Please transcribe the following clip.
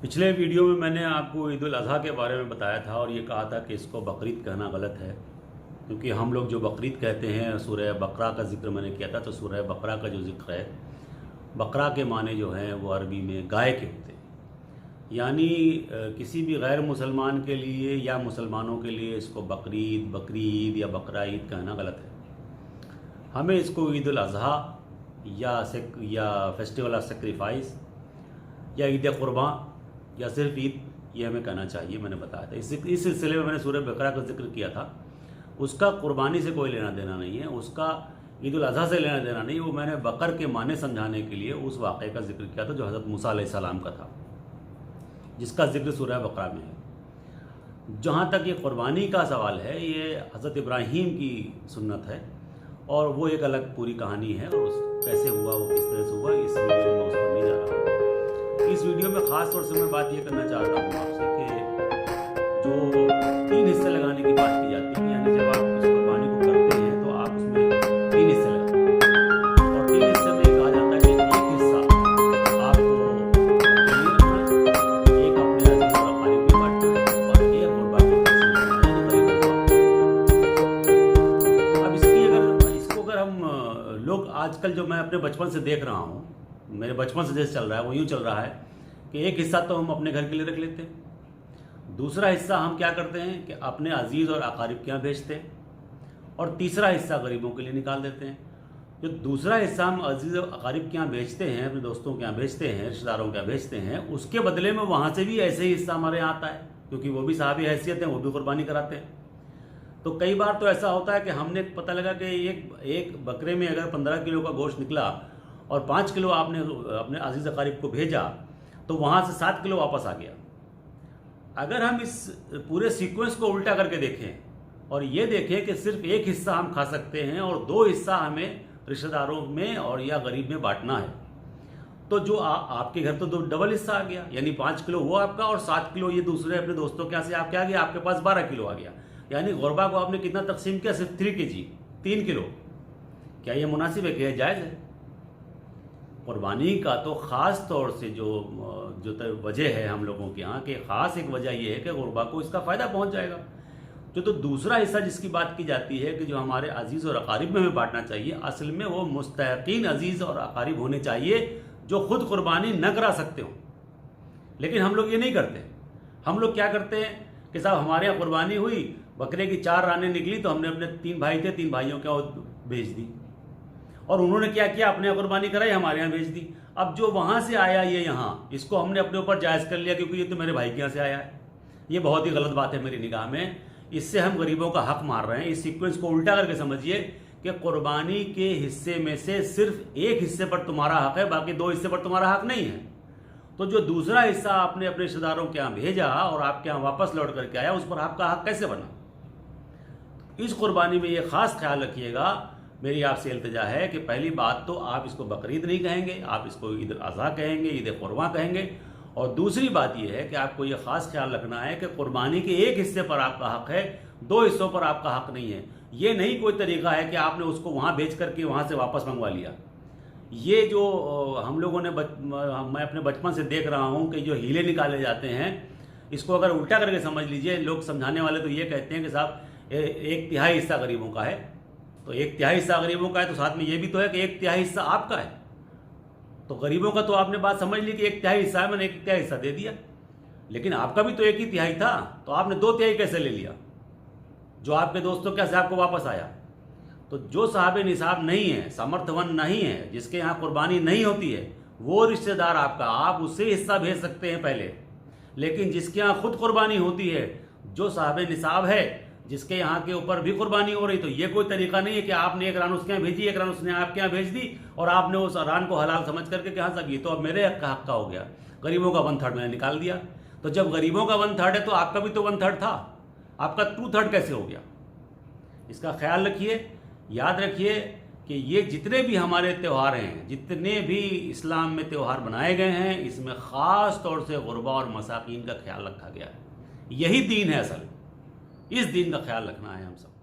पिछले वीडियो में मैंने आपको ईद उल अज़हा के बारे में बताया था और ये कहा था कि इसको बकरीद कहना गलत है, क्योंकि हम लोग जो बकरीद कहते हैं सूरह बकरा का जिक्र मैंने किया था। तो सूरह बकरा का जो जिक्र है, बकरा के माने जो हैं वो अरबी में गाय के होते हैं। यानी किसी भी गैर मुसलमान के लिए या मुसलमानों के लिए इसको बकरीद, बकरी ईद या बकरा ईद कहना गलत है। हमें इसको ईद उल अज़हा या फेस्टिवल ऑफ सेक्रीफाइस या ईद कुर्बान या सिर्फ ईद, ये हमें कहना चाहिए। मैंने बताया था इस सिलसिले में मैंने सूरह बकरा का जिक्र किया था। उसका कुर्बानी से कोई लेना देना नहीं है, उसका ईद उल अज़हा से लेना देना नहीं। वो मैंने बकर के माने समझाने के लिए उस वाक़े का जिक्र किया था जो हज़रत मूसा अलैहिस्सलाम का था, जिसका जिक्र सूरह बकरा में है। जहाँ तक ये कुर्बानी का सवाल है, ये हज़रत इब्राहीम की सुन्नत है और वो एक अलग पूरी कहानी है। और कैसे हुआ, वो किस तरह से हुआ, इस वीडियो में उस पर नहीं जा रहा हूँ। इस वीडियो में ख़ास तौर से मैं बात ये करना चाहता हूँ आपसे कि जो 3 हिस्से लगाने की बात की जाती है, यानी जब आप इस कुर्बानी को करते हैं तो आप उसमें 3 हिस्से लगाते हैं और 3 हिस्से में कहा जाता है कि एक हिस्सा आपको रखना है, एक अपने अज़ीज़ और अक़ारीब में बांटना है और एक ग़ुरबा को तक़सीम करना है। अब इसको अगर हम लोग आजकल जो मैं अपने बचपन से देख रहा हूँ, मेरे बचपन से जैसे चल रहा है वो यूँ चल रहा है कि एक हिस्सा तो हम अपने घर के लिए रख लेते हैं, दूसरा हिस्सा हम क्या करते हैं कि अपने अजीज़ और अकारिब के यहाँ भेजते हैं और तीसरा हिस्सा गरीबों के लिए निकाल देते हैं। जो दूसरा हिस्सा हम अजीज़ और अकारिब के यहाँ भेजते हैं, अपने दोस्तों के यहाँ भेजते हैं, रिश्तेदारों के यहाँ भेजते हैं, उसके बदले में वहाँ से भी ऐसे ही हिस्सा हमारे यहाँ आता है, क्योंकि वो भी साहबी हैसियत हैं, वो भी कुर्बानी कराते हैं। तो कई बार तो ऐसा होता है कि हमने पता लगा कि एक बकरे में अगर 15 किलो का गोश्त निकला और 5 किलो आपने अपने अजीज़ अकारिब को भेजा तो वहाँ से 7 किलो वापस आ गया। अगर हम इस पूरे सीक्वेंस को उल्टा करके देखें और ये देखें कि सिर्फ एक हिस्सा हम खा सकते हैं और 2 हिस्सा हमें रिश्तेदारों में और या गरीब में बांटना है, तो जो आपके घर तो डबल हिस्सा आ गया, यानी 5 किलो वो आपका और 7 किलो ये दूसरे अपने दोस्तों के यहाँ से आपके आ गया, आपके पास 12 किलो आ गया। यानी ग़ुरबा को आपने कितना तकसीम किया? सिर्फ 3 kg, 3 किलो। क्या ये मुनासिब है? क्या जायज़ है? कुर्बानी का तो ख़ास तौर से जो वजह है हम लोगों के यहाँ कि ख़ास एक वजह यह है कि ग़ुरबा को इसका फ़ायदा पहुँच जाएगा। जो तो दूसरा हिस्सा जिसकी बात की जाती है कि जो हमारे अजीज़ और अकारिब में हमें बांटना चाहिए, असल में वो मुस्तहक़ीन अजीज़ और अकारिब होने चाहिए जो ख़ुद कुर्बानी न करा सकते हो। लेकिन हम लोग ये नहीं करते। हम लोग क्या करते हैं कि साहब हमारे यहाँ कुर्बानी हुई, बकरे की 4 रानें निकली तो हमने अपने 3 भाई थे, 3 भाइयों के भेज दी और उन्होंने क्या किया, अपने यहाँ कुर्बानी कराई, हमारे यहाँ भेज दी। अब जो वहाँ से आया ये यहाँ, इसको हमने अपने ऊपर जायज़ कर लिया क्योंकि ये तो मेरे भाई के यहाँ से आया है। ये बहुत ही गलत बात है मेरी निगाह में। इससे हम गरीबों का हक मार रहे हैं। इस सीक्वेंस को उल्टा करके समझिए कि कुर्बानी के हिस्से में से सिर्फ एक हिस्से पर तुम्हारा हक है, बाकी 2 हिस्से पर तुम्हारा हक नहीं है। तो जो दूसरा हिस्सा आपने अपने रिश्तेदारों के यहाँ भेजा और आपके यहाँ वापस लौट करके आया, उस पर आपका हक कैसे बना? इस कुर्बानी में ये ख़ास ख्याल रखिएगा। मेरी आपसे इल्तिजा है कि पहली बात तो आप इसको बकरीद नहीं कहेंगे, आप इसको ईद उल अज़हा कहेंगे, ईद कुर्बान कहेंगे। और दूसरी बात यह है कि आपको ये ख़ास ख्याल रखना है कि कुर्बानी के एक हिस्से पर आपका हक है, 2 हिस्सों पर आपका हक नहीं है। ये नहीं कोई तरीका है कि आपने उसको वहाँ भेज करके वहाँ से वापस मंगवा लिया। ये जो हम लोगों ने मैं अपने बचपन से देख रहा हूँ कि जो हीले निकाले जाते हैं, इसको अगर उल्टा करके समझ लीजिए। लोग समझाने वाले तो ये कहते हैं कि साहब 1/3 हिस्सा गरीबों का है, तो 1/3 हिस्सा गरीबों का है, तो साथ में ये भी तो है कि 1/3 हिस्सा आपका है। तो गरीबों का तो आपने बात समझ ली कि 1/3 हिस्सा है, मैंने 1/3 हिस्सा दे दिया, लेकिन आपका भी तो 1 ही तिहाई था, तो आपने 2/3 कैसे ले लिया जो आपके दोस्तों के से आपको वापस आया? तो जो साहब निसाब नहीं है, सामर्थ्यवान नहीं है, जिसके यहाँ कुर्बानी नहीं होती है, वो रिश्तेदार आपका, आप उससे हिस्सा भेज सकते हैं पहले। लेकिन जिसके यहाँ खुद कुर्बानी होती है, जो साहब निसाब है, जिसके यहाँ के ऊपर भी कुर्बानी हो रही, तो ये कोई तरीका नहीं है कि आपने 1 रान उसके यहाँ भेजी, 1 रान उसने आपके यहाँ भेज दी और आपने उस रान को हलाल समझ करके कि हाँ साहब ये तो अब मेरे हक का हो गया, गरीबों का 1/3 मैंने निकाल दिया। तो जब गरीबों का 1/3 है तो आपका भी तो 1/3 था, आपका 2/3 कैसे हो गया? इसका ख्याल रखिए। याद रखिए कि ये जितने भी हमारे त्यौहार हैं, जितने भी इस्लाम में त्यौहार बनाए गए हैं, इसमें ख़ास तौर से ग़ुरबा और मसाकीन का ख्याल रखा गया है। यही दीन है असल। इस दीन का ख्याल रखना है हम सब।